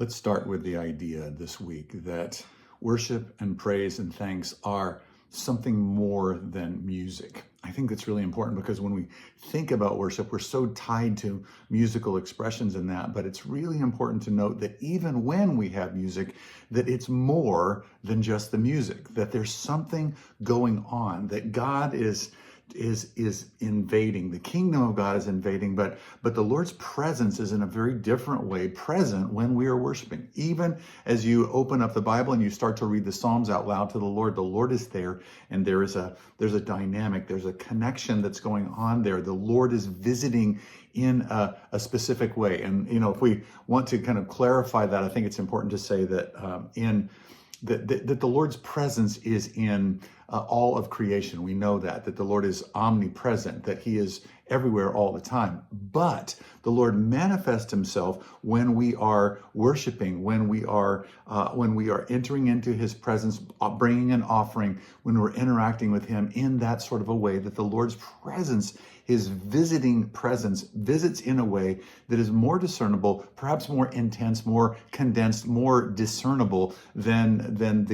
Let's start with the idea this week that worship and praise and thanks are something more than music. I think that's really important because when we think about worship, we're so tied to musical expressions in that, but it's really important to note that even when we have music, that it's more than just the music, that there's something going on, that God is invading. The kingdom of God is invading, but the Lord's presence is in a very different way present when we are worshiping. Even as you open up the Bible and you start to read the Psalms out loud to the Lord is there, and there's a dynamic, there's a connection that's going on there. The Lord is visiting in a specific way. And if we want to kind of clarify that, I think it's important to say that that the Lord's presence is in all of creation. We know that the Lord is omnipresent, that he is everywhere all the time. But the Lord manifests himself when we are worshiping, when we are entering into his presence, bringing an offering, when we're interacting with him in that sort of a way, that the Lord's presence, his visiting presence, visits in a way that is more discernible, perhaps more intense, more condensed, more discernible than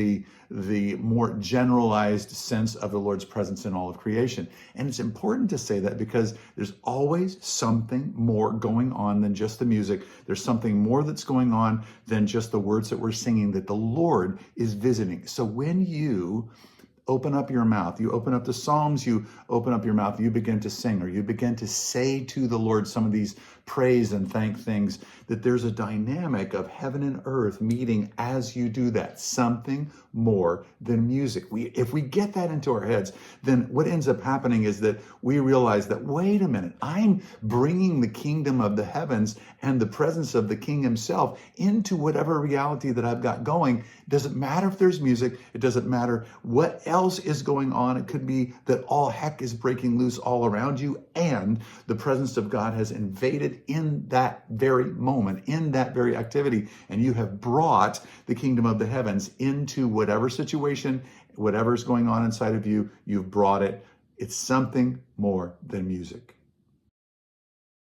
the more generalized sense of the Lord's presence in all of creation. And it's important to say that because there's always something more going on than just the music. There's something more that's going on than just the words that we're singing, that the Lord is visiting. So when you open up your mouth, you open up the Psalms, you open up your mouth, you begin to sing, or you begin to say to the Lord some of these praise and thank things, that there's a dynamic of heaven and earth meeting as you do that. Something more than music. If we get that into our heads, then what ends up happening is that we realize that, wait a minute, I'm bringing the kingdom of the heavens and the presence of the King himself into whatever reality that I've got going. It doesn't matter if there's music. It doesn't matter what else is going on. It could be that all heck is breaking loose all around you, and the presence of God has invaded in that very moment, in that very activity, and you have brought the kingdom of the heavens into whatever situation, whatever's going on inside of you, you've brought it. It's something more than music.